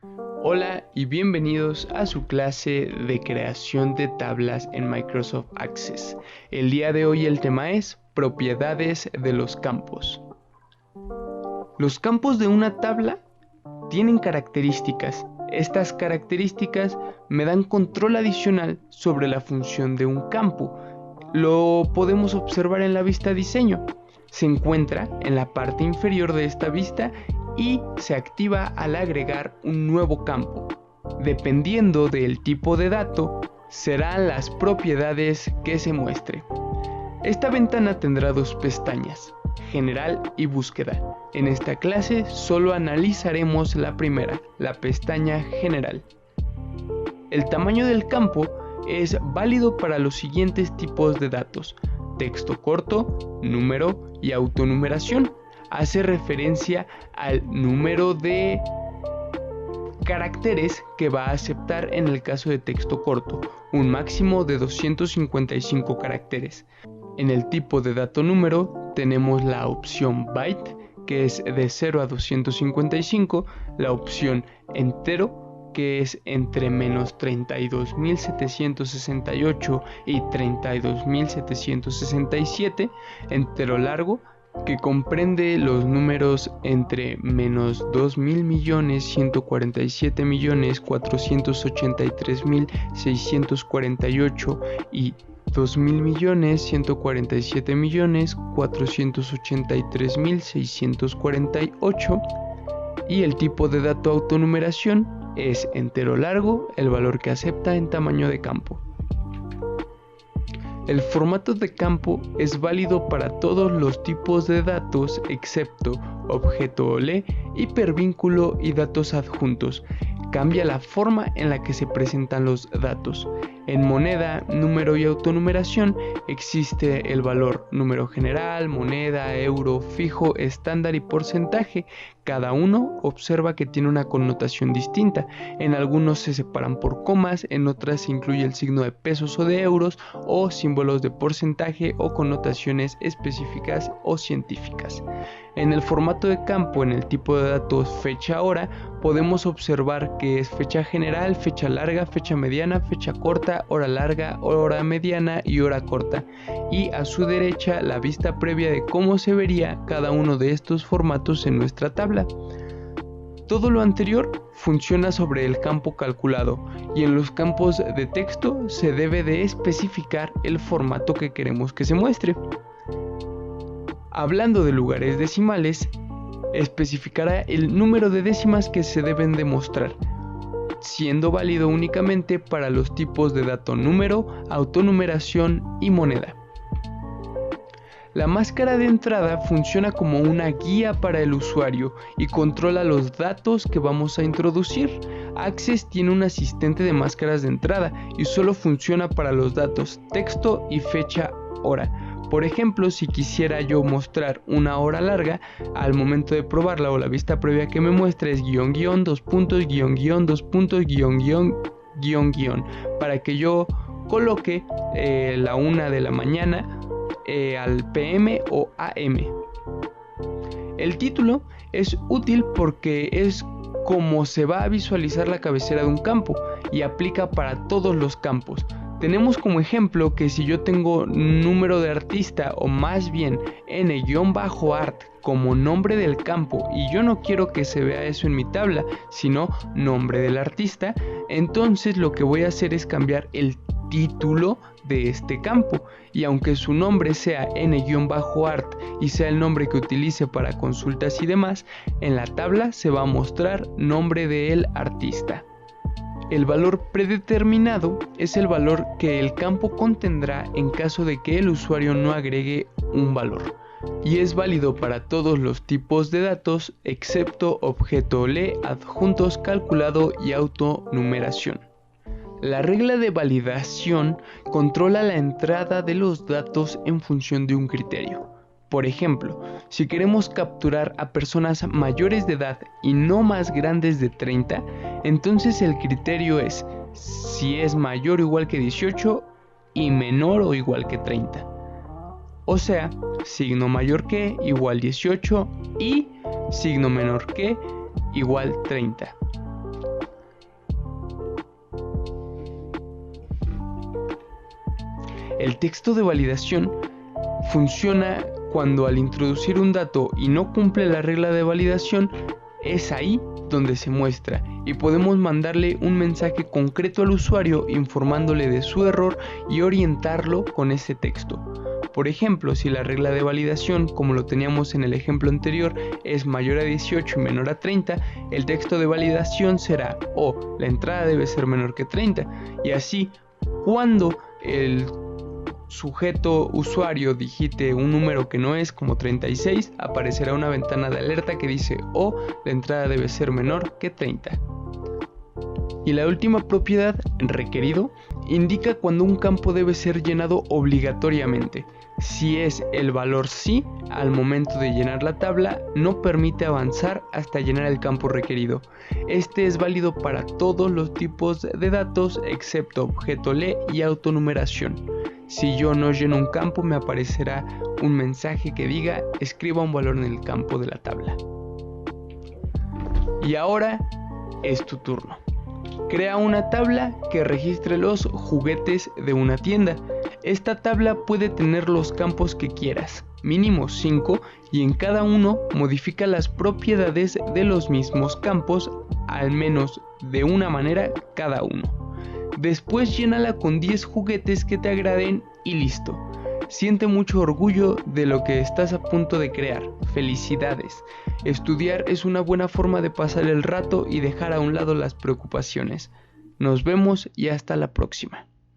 Hola y bienvenidos a su clase de creación de tablas en Microsoft Access. El día de hoy el tema es propiedades de los campos. Los campos de una tabla tienen características. Estas características me dan control adicional sobre la función de un campo. Lo podemos observar en la vista diseño. Se encuentra en la parte inferior de esta vista y se activa al agregar un nuevo campo. Dependiendo del tipo de dato, serán las propiedades que se muestre. Esta ventana tendrá dos pestañas, General y Búsqueda. En esta clase solo analizaremos la primera, la pestaña General. El tamaño del campo es válido para los siguientes tipos de datos: texto corto, número y autonumeración. Hace referencia al número de caracteres que va a aceptar en el caso de texto corto, un máximo de 255 caracteres. En el tipo de dato número tenemos la opción byte, que es de 0 a 255, la opción entero, que es entre menos 32.768 y 32.767, entero largo, que comprende los números entre menos 2.140.483.648 y 2.147.483.648, y el tipo de dato autonumeración es entero largo, el valor que acepta en tamaño de campo. El formato de campo es válido para todos los tipos de datos excepto objeto OLE, hipervínculo y datos adjuntos. Cambia la forma en la que se presentan los datos. En moneda, número y autonumeración existe el valor número general, moneda, euro, fijo, estándar y porcentaje. Cada uno observa que tiene una connotación distinta. En algunos se separan por comas, en otras se incluye el signo de pesos o de euros, o símbolos de porcentaje o connotaciones específicas o científicas. En el formato de campo, en el tipo de datos fecha-hora, podemos observar que es fecha general, fecha larga, fecha mediana, fecha corta, hora larga, hora mediana y hora corta. Y a su derecha la vista previa de cómo se vería cada uno de estos formatos en nuestra tabla. Todo lo anterior funciona sobre el campo calculado, y en los campos de texto se debe de especificar el formato que queremos que se muestre. Hablando de lugares decimales, especificará el número de décimas que se deben de mostrar, siendo válido únicamente para los tipos de dato número, autonumeración y moneda. La máscara de entrada funciona como una guía para el usuario y controla los datos que vamos a introducir. Access tiene un asistente de máscaras de entrada y solo funciona para los datos texto y fecha hora. Por ejemplo, si quisiera yo mostrar una hora larga, al momento de probarla o la vista previa que me muestra es guión guión, dos puntos, guión guión, dos puntos, guión guión, guión guión, para que yo coloque la 1 de la mañana al PM o AM. El título es útil porque es como se va a visualizar la cabecera de un campo y aplica para todos los campos. Tenemos como ejemplo que si yo tengo número de artista, o más bien n-art como nombre del campo, y yo no quiero que se vea eso en mi tabla, sino nombre del artista, entonces lo que voy a hacer es cambiar el título de este campo, y aunque su nombre sea n-art y sea el nombre que utilice para consultas y demás, en la tabla se va a mostrar nombre del artista. El valor predeterminado es el valor que el campo contendrá en caso de que el usuario no agregue un valor, y es válido para todos los tipos de datos excepto objeto OLE, adjuntos, calculado y autonumeración. La regla de validación controla la entrada de los datos en función de un criterio. Por ejemplo, si queremos capturar a personas mayores de edad y no más grandes de 30, entonces el criterio es si es mayor o igual que 18 y menor o igual que 30. O sea, signo mayor que igual 18 y signo menor que igual 30. El texto de validación funciona cuando al introducir un dato y no cumple la regla de validación, es ahí donde se muestra y podemos mandarle un mensaje concreto al usuario informándole de su error y orientarlo con ese texto. Por ejemplo, si la regla de validación, como lo teníamos en el ejemplo anterior, es mayor a 18 y menor a 30, el texto de validación será la entrada debe ser menor que 30, y así cuando el sujeto usuario digite un número que no es, como 36, aparecerá una ventana de alerta que dice la entrada debe ser menor que 30. Y la última propiedad, requerido, indica cuando un campo debe ser llenado obligatoriamente. Si es el valor sí, al momento de llenar la tabla, no permite avanzar hasta llenar el campo requerido. Este es válido para todos los tipos de datos excepto objeto lee y autonumeración. Si yo no lleno un campo, me aparecerá un mensaje que diga escriba un valor en el campo de la tabla. Y ahora es tu turno. Crea una tabla que registre los juguetes de una tienda. Esta tabla puede tener los campos que quieras, mínimo 5, y en cada uno modifica las propiedades de los mismos campos, al menos de una manera cada uno. Después llénala con 10 juguetes que te agraden y listo. Siente mucho orgullo de lo que estás a punto de crear. Felicidades. Estudiar es una buena forma de pasar el rato y dejar a un lado las preocupaciones. Nos vemos y hasta la próxima.